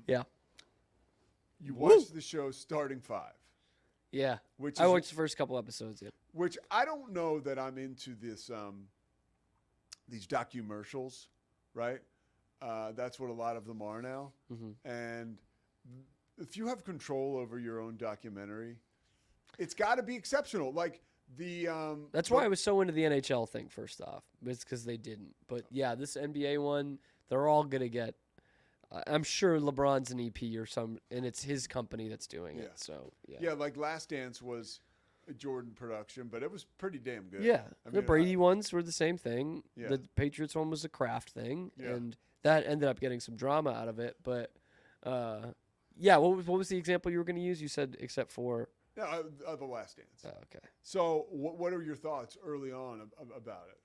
Yeah. You watched the show Starting Five. Yeah. Which I is, watched the first couple episodes. Yeah. which I don't know that I'm into this these documercials, right? That's what a lot of them are now. Mm-hmm. And if you have control over your own documentary, it's got to be exceptional. Like the That's why I was so into the NHL thing. First off, it's because they didn't. But yeah, this NBA one, they're all gonna get. I'm sure LeBron's an EP or some, and it's his company that's doing it. So yeah, like Last Dance was a Jordan production, but it was pretty damn good. Yeah, I the mean, Brady ones were the same thing. Yeah. The Patriots one was a Kraft thing, Yeah. and that ended up getting some drama out of it. But yeah, what was the example you were going to use? You said except for No, the Last Dance. oh, okay. So, what are your thoughts early on about it?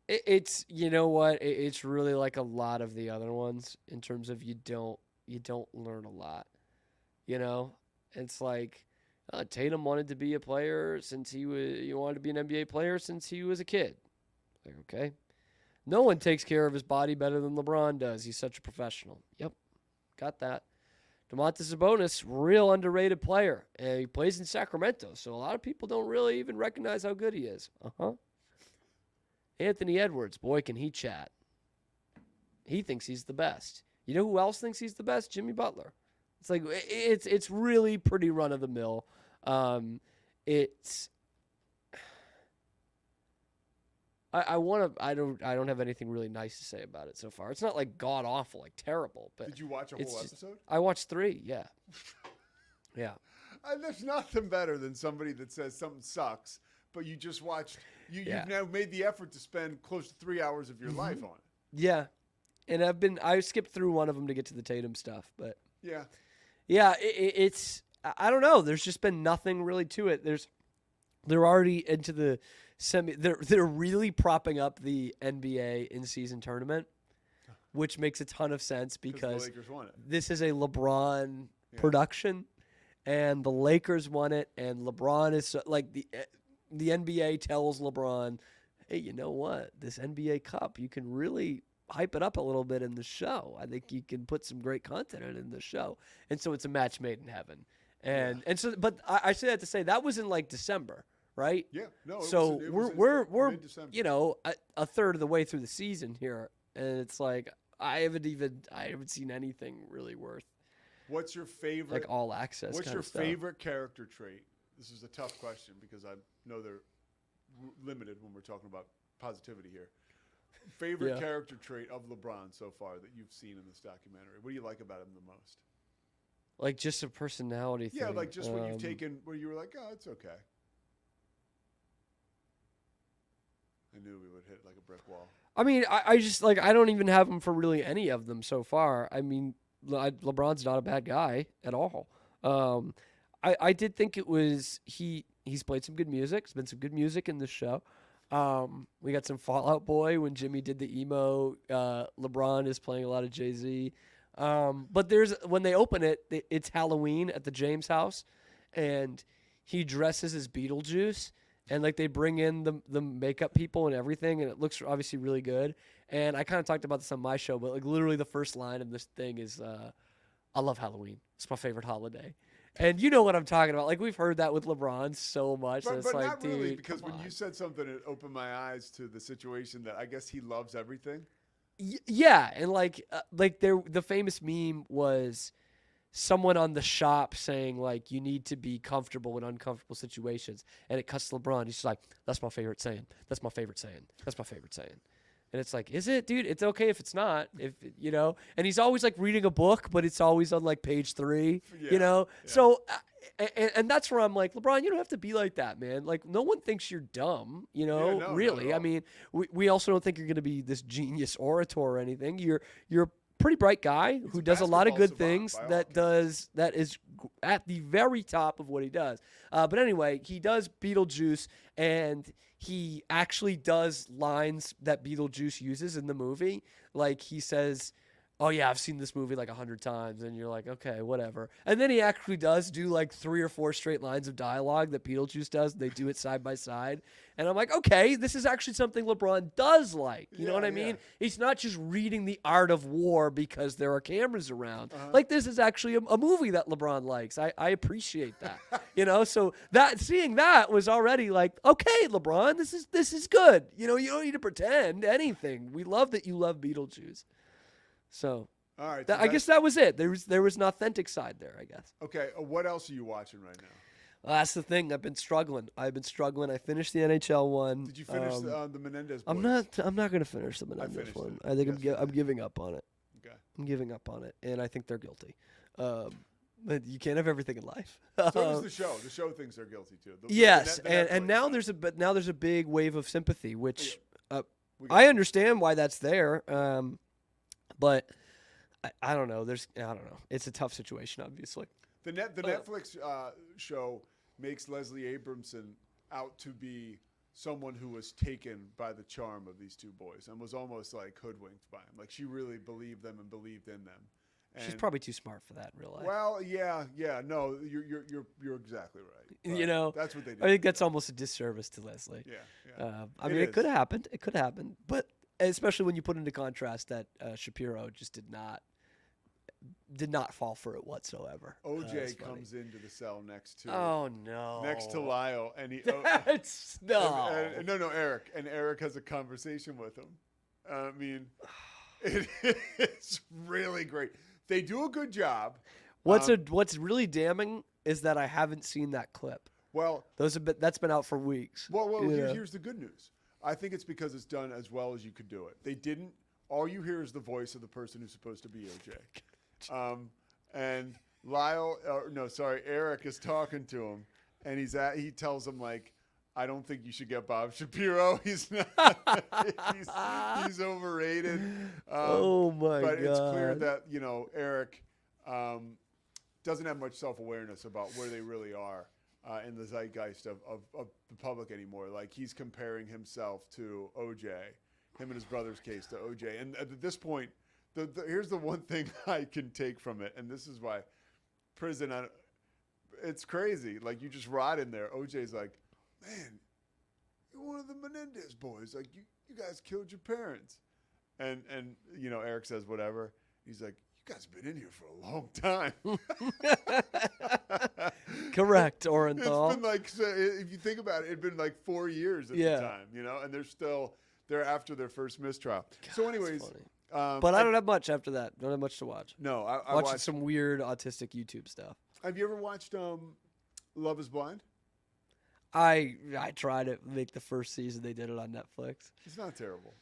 It's you know what it's really like a lot of the other ones in terms of you don't learn a lot. You know, it's like Tatum wanted to be a player since he wanted to be an NBA player since he was a kid. Like okay, no one takes care of his body better than LeBron does. He's such a professional. Yep, got that. Domantas Sabonis, real underrated player, and he plays in Sacramento, so a lot of people don't really even recognize how good he is. Anthony Edwards, boy, can he chat. He thinks he's the best. You know who else thinks he's the best? Jimmy Butler. It's like it's really pretty run of the mill. It's I don't have anything really nice to say about it so far. It's not like god awful, like terrible. But Did you watch a whole episode? I watched 3. Yeah, yeah. There's nothing better than somebody that says something sucks, but you just watched. You've now made the effort to spend close to 3 hours of your life on it. Yeah, and I skipped through one of them to get to the Tatum stuff, but yeah, it's I don't know. There's just been nothing really to it. They're already into the semi. They're really propping up the NBA in season tournament, which makes a ton of sense because the Lakers won it. This is a LeBron production, and the Lakers won it, and LeBron is like the NBA tells LeBron, hey, you know what? This NBA Cup, you can really hype it up a little bit in the show. I think you can put some great content in the show. And so it's a match made in heaven. And so, but I say that to say that was in like December, right? Yeah. No. So we're mid-December. you know a third of the way through the season here, and it's like I haven't seen anything really worth. What's your favorite? Like all access. What's kind your of stuff. favorite character trait? This is a tough question because I know they're limited when we're talking about positivity here. Favorite character trait of LeBron so far that you've seen in this documentary? What do you like about him the most? Like just a personality thing. Yeah, like just what you've taken where you were like, oh, it's okay. I knew we would hit like a brick wall. I mean, I just like I don't even have him for really any of them so far. I mean, LeBron's not a bad guy at all. I did think it was he's played some good music. There's been some good music in this show. We got some Fall Out Boy when Jimmy did the emo. LeBron is playing a lot of Jay-Z. But when they open it, it's Halloween at the James house, and he dresses as Beetlejuice, and like they bring in the makeup people and everything, and it looks obviously really good. And I kind of talked about this on my show, but like literally the first line of this thing is, "I love Halloween. It's my favorite holiday." And you know what I'm talking about. Like, we've heard that with LeBron so much. But it's like, not really, dude, because when you said something, it opened my eyes to the situation that I guess he loves everything. Yeah, and the famous meme was someone on the shop saying, like, you need to be comfortable in uncomfortable situations. And it cuts to LeBron. He's just like, that's my favorite saying. That's my favorite saying. That's my favorite saying. And it's like, is it, dude? It's okay if it's not, you know. And he's always like reading a book, but it's always on like page 3, you know. Yeah. So, and that's where I'm like, LeBron, you don't have to be like that, man. Like, no one thinks you're dumb, you know. Yeah, no, really. I mean, we also don't think you're going to be this genius orator or anything. You're a pretty bright guy who does a lot of good things. That is at the very top of what he does. But anyway, he does Beetlejuice, and he actually does lines that Beetlejuice uses in the movie. Like he says, oh yeah, I've seen this movie like 100 times, and you're like, okay, whatever. And then he actually does do like 3 or 4 straight lines of dialogue that Beetlejuice does. And they do it side by side, and I'm like, okay, this is actually something LeBron does like. You know what I mean? He's not just reading The Art of War because there are cameras around. Like this is actually a movie that LeBron likes. I appreciate that. So that seeing that was already like, okay, LeBron, this is good. You don't need to pretend anything. We love that you love Beetlejuice. So, all right. I guess that was it. There was an authentic side there, I guess. Okay. What else are you watching right now? That's the thing. I've been struggling. I finished the NHL one. Did you finish the Menendez boys? I'm not going to finish the Menendez one. I think I'm giving up on it. Okay. I'm giving up on it, and I think they're guilty. But you can't have everything in life. So does the show. The show thinks they're guilty too. Yes, and now there's a big wave of sympathy, which I understand why that's there. But I don't know. I don't know. It's a tough situation, obviously. The Netflix show makes Leslie Abramson out to be someone who was taken by the charm of these two boys and was almost like hoodwinked by them. Like she really believed them and believed in them. And she's probably too smart for that in real life. Well, yeah. No, you're exactly right. That's what they do. I think that's almost a disservice to Leslie. Yeah. I mean, it could have happened. It could have happened, but especially when you put into contrast that Shapiro just did not fall for it whatsoever. OJ comes into the cell next to Lyle, and he no Eric, and Eric has a conversation with him. I mean, it's really great. They do a good job. What's really damning is that I haven't seen that clip. Well, that's been out for weeks. Well, here's the good news. I think it's because it's done as well as you could do it. They didn't. All you hear is the voice of the person who's supposed to be OJ. And Eric is talking to him, and he tells him like, I don't think you should get Bob Shapiro. He's not. he's overrated. Oh my god! But it's clear that Eric doesn't have much self-awareness about where they really are in the zeitgeist of the public anymore. Like he's comparing himself to OJ, him and his brother's case to OJ. And at this point, here's the one thing I can take from it, and this is why prison. It's crazy. Like you just rot in there. OJ's like, man, you're one of the Menendez boys. Like you guys killed your parents, and Eric says whatever. He's like, you guys have been in here for a long time. Correct, Orenthal. It's been like, if you think about it, it'd been like 4 years at the time, and they're after their first mistrial. God, so anyways, but I don't have much after that. Don't have much to watch. No, I watched watched some weird autistic YouTube stuff. Have you ever watched Love Is Blind? I tried to make the first season. They did it on Netflix. It's not terrible.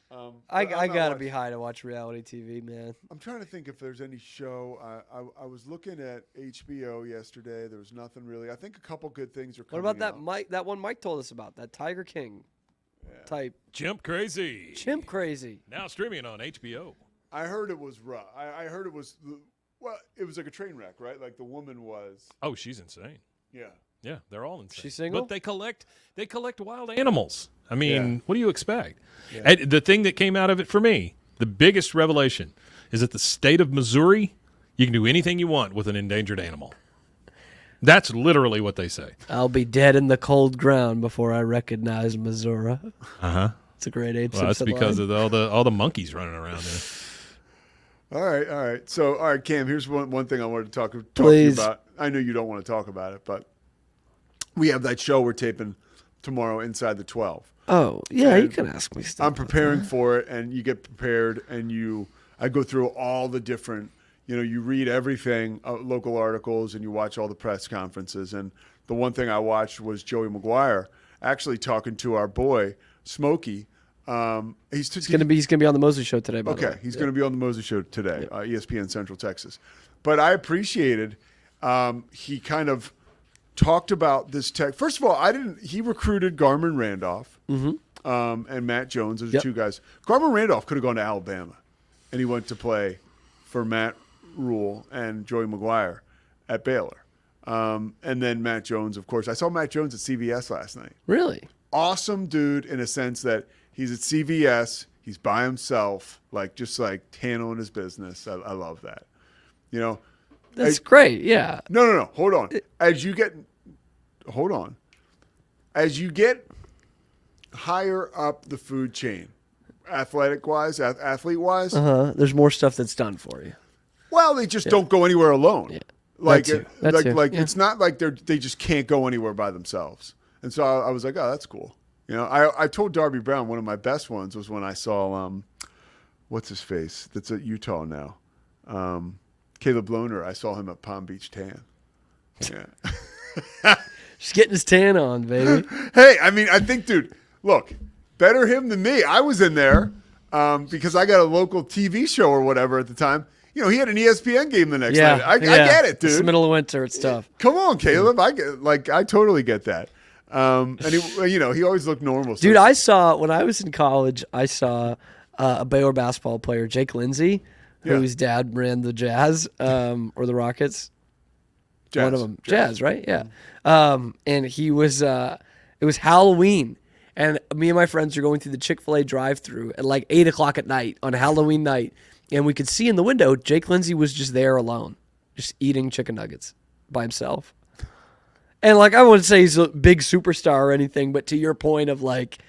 I gotta be high to watch reality TV, man. I'm trying to think if there's any show. I was looking at HBO yesterday. There was nothing really. I think a couple good things are coming. What about that one Mike told us about, that Tiger King type? Chimp Crazy. Now streaming on HBO. I heard it was rough. I heard it was it was like a train wreck, right? Like the woman was. Oh, she's insane. Yeah. Yeah, they're all insane. She's single? But they collect wild animals. I mean, what do you expect? Yeah. And the thing that came out of it for me, the biggest revelation, is that the state of Missouri, you can do anything you want with an endangered animal. That's literally what they say. I'll be dead in the cold ground before I recognize Missouri. Uh-huh. It's a great Abe Well, that's Simpson because line. of all the monkeys running around there. All right. So, all right, Cam, here's one thing I wanted to talk to you about. I know you don't want to talk about it, but we have that show we're taping tomorrow, Inside the 12. Oh, yeah, you can ask me stuff. I'm preparing for it, and you get prepared, and I go through all the different, you read everything, local articles, and you watch all the press conferences. And the one thing I watched was Joey Maguire actually talking to our boy, Smokey. He's going to be on the Mosley Show today, by the way. Okay, he's going to be on the Mosley Show today, ESPN Central Texas. But I appreciated he kind of talked about this tech. First of all, he recruited Garmin Randolph and Matt Jones. Those are two guys. Garmin Randolph could have gone to Alabama, and he went to play for Matt Rule and Joey Maguire at Baylor. And then Matt Jones, of course. I saw Matt Jones at CVS last night. Really? Awesome dude in a sense that he's at CVS. He's by himself, like just like handling his business. I love that. You know, That's great. Yeah. no. Hold on. As you get higher up the food chain, athlete wise, There's more stuff that's done for you. well, they just don't go anywhere alone. Yeah. Like, That too. like Yeah. it's not like they just can't go anywhere by themselves. And so I was like, oh, that's cool. You know, I told Darby Brown one of my best ones was when I saw what's his face that's at Utah now, Caleb Lohner. I saw him at Palm Beach Tan. Yeah. Just getting his tan on, baby. Hey, I mean, I think, dude, look, better him than me. I was in there because I got a local TV show or whatever at the time. You know, he had an ESPN game the next night. I get it, dude. It's the middle of winter. It's tough. Come on, Caleb. I totally get that. And he always looked normal. So Dude, when I was in college, I saw a Baylor basketball player, Jake Lindsey, whose dad ran the Jazz or the Rockets. Jazz. One of them. Jazz, right? Yeah. And he was, it was Halloween. And me and my friends are going through the Chick-fil-A drive-thru at like 8 o'clock at night on Halloween night. And we could see in the window, Jake Lindsey was just there alone, just eating chicken nuggets by himself. And like, I wouldn't say he's a big superstar or anything, but to your point of like,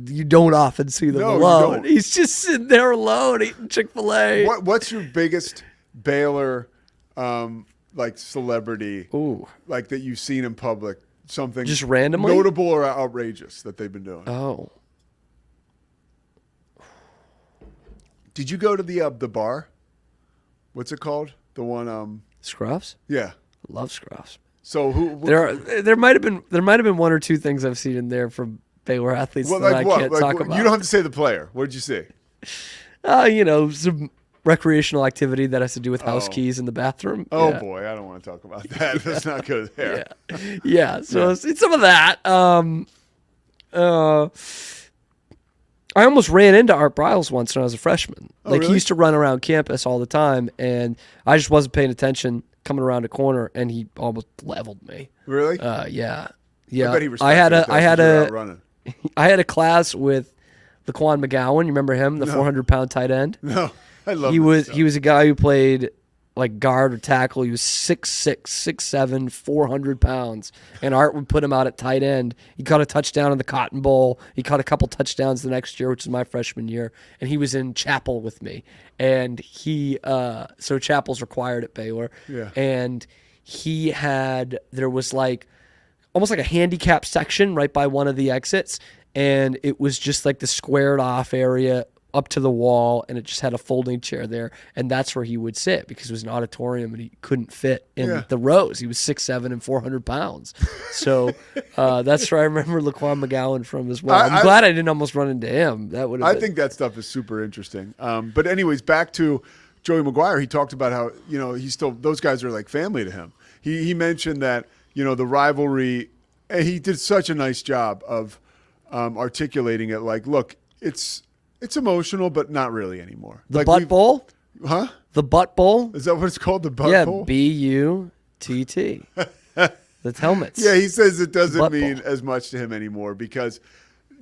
you don't often see them No, you alone. don't. He's just sitting there alone eating Chick-fil-A. What's your biggest Baylor like celebrity Ooh. like that you've seen in public? Something Just randomly? notable or outrageous that they've been doing? Oh. Did you go to the bar? What's it called? The one Scruffs? yeah. Love Scruffs. So There might have been one or two things I've seen in there from Baylor athletes that I can't talk about. You don't have to say the player. What did you see? Some recreational activity that has to do with house Oh. keys in the bathroom. Oh Yeah. boy, I don't want to talk about that. Let's not go there. Yeah. So it's some of that. I almost ran into Art Briles once when I was a freshman. Oh, Like really? he used to run around campus all the time, and I just wasn't paying attention coming around a corner, and he almost leveled me. Really? Yeah. I bet he I had respects you I had because you're a out running. I had a class with Laquan McGowan. You remember him, the 400-pound tight end? No, I love He this was stuff. he was a guy who played like guard or tackle. He was 6'6", 6'7", 400 pounds. And Art would put him out at tight end. He caught a touchdown in the Cotton Bowl. He caught a couple touchdowns the next year, which was my freshman year. And he was in chapel with me. And so chapel's required at Baylor. Yeah. And there was like almost like a handicap section right by one of the exits. And it was just like the squared off area up to the wall, and it just had a folding chair there, and that's where he would sit because it was an auditorium and he couldn't fit in the rows. He was 6'7" and 400 pounds. So that's where I remember Laquan McGowan from as well. I'm glad I didn't almost run into him. That would have I been. think that stuff is super interesting. But anyways, back to Joey McGuire. He talked about how, he's still, those guys are like family to him. He mentioned that, the rivalry, and he did such a nice job of articulating it. Like, look, it's emotional, but not really anymore. The like Butt Bowl? Huh? The Butt Bowl? Is that what it's called? The Butt Yeah, Bowl? BUTT. The helmets. Yeah, he says it doesn't Butt mean Bowl. as much to him anymore because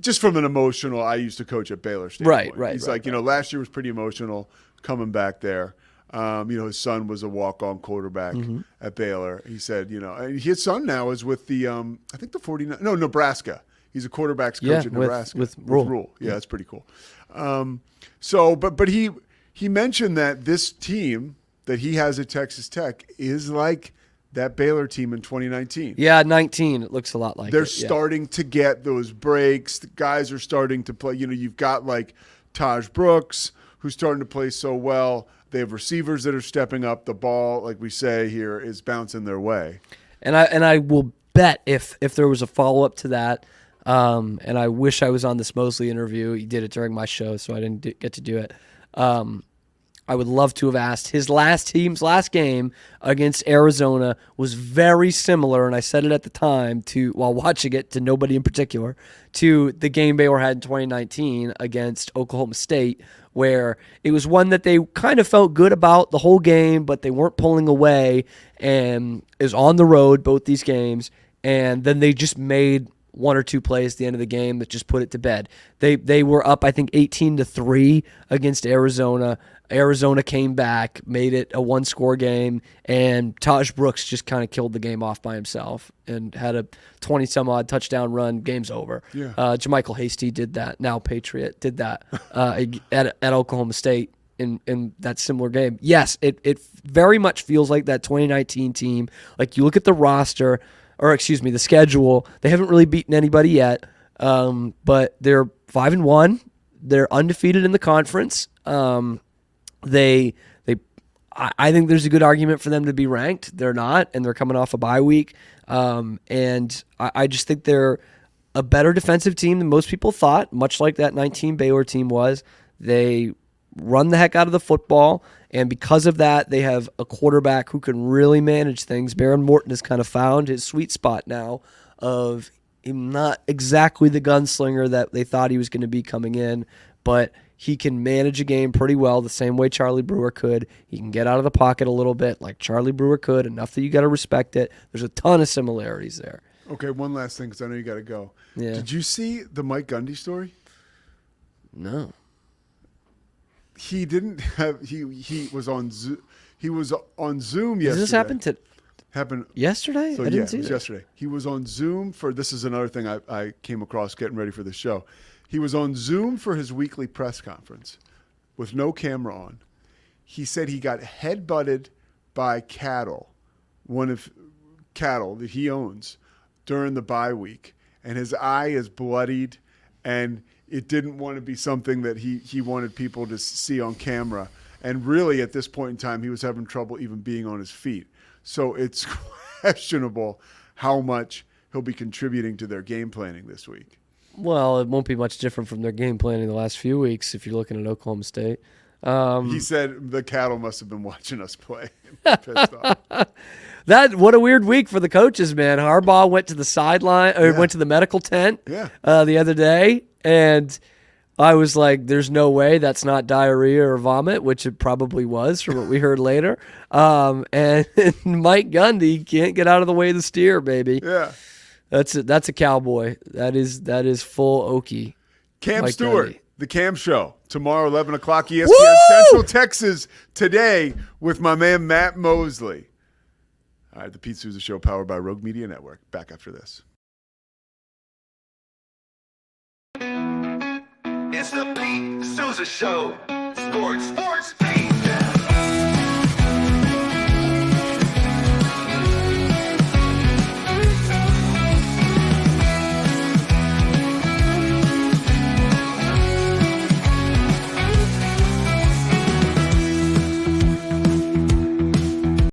just from an emotional, I used to coach at Baylor standpoint. Right, He's right, like, last year was pretty emotional coming back there. His son was a walk-on quarterback at Baylor. He said, and his son now is with the, I think the 49, no, Nebraska. He's a quarterbacks coach at Nebraska. with Rule. Yeah, that's pretty cool. But he mentioned that this team that he has at Texas Tech is like that Baylor team in 2019. Yeah, 19. It looks a lot like They're it. Yeah. starting to get those breaks. The guys are starting to play. You've got like Taj Brooks, who's starting to play so well. They have receivers that are stepping up. The ball, like we say here, is bouncing their way. And I will bet if there was a follow-up to that, and I wish I was on this Mosley interview. He did it during my show, so I didn't get to do it. I would love to have asked. His team's last game against Arizona was very similar, and I said it at the time while watching it to nobody in particular, to the game Baylor had in 2019 against Oklahoma State, where it was one that they kind of felt good about the whole game, but they weren't pulling away, and is on the road both these games, and then they just made one or two plays at the end of the game that just put it to bed. They were up, I think, 18-3 against Arizona. Arizona came back, made it a one-score game, and Taj Brooks just kind of killed the game off by himself and had a 20-some-odd touchdown run. Game's over. Yeah. JaMychal Hasty did that. Now Patriot did that at Oklahoma State in that similar game. Yes, it very much feels like that 2019 team. Like, you look at the roster, or excuse me, the schedule. They haven't really beaten anybody yet, but they're 5-1. They're undefeated in the conference. I think there's a good argument for them to be ranked. They're not, and they're coming off a bye week. And I just think they're a better defensive team than most people thought, much like that 19 Baylor team was. They run the heck out of the football, and because of that, they have a quarterback who can really manage things. Baron Morton has kind of found his sweet spot now of him not exactly the gunslinger that they thought he was going to be coming in, but he can manage a game pretty well the same way Charlie Brewer could. He can get out of the pocket a little bit like Charlie Brewer could, enough that you got to respect it. There's a ton of similarities there. Okay, one last thing because I know you got to go. Yeah. Did you see the Mike Gundy story? No. He didn't have. He was on Zoom. He was on Zoom yesterday. Does this happen Happened yesterday? So I didn't yeah, see it was that. yesterday. He was on Zoom for. This is another thing I came across getting ready for the show. He was on Zoom for his weekly press conference with no camera on. He said he got headbutted by one of cattle that he owns during the bye week, and his eye is bloodied, and it didn't want to be something that he wanted people to see on camera. And really, at this point in time, he was having trouble even being on his feet. So it's questionable how much he'll be contributing to their game planning this week. Well, it won't be much different from their game planning the last few weeks if you're looking at Oklahoma State. He said the cattle must have been watching us play. Pissed off. What a weird week for the coaches, man. Harbaugh went to the sideline, or went to the medical tent the other day, and I was like, there's no way that's not diarrhea or vomit, which it probably was from what we heard later. And Mike Gundy can't get out of the way of the steer, baby. Yeah. That's a cowboy. That is full Okie. Cam Mike Stewart, Gundy. The Cam Show, tomorrow, 11 o'clock, ESPN Woo! Central Texas, today with my man Matt Mosley. All right, the Pete Souza Show, powered by Rogue Media Network. Back after this. It's the Pete Souza Show. Sports.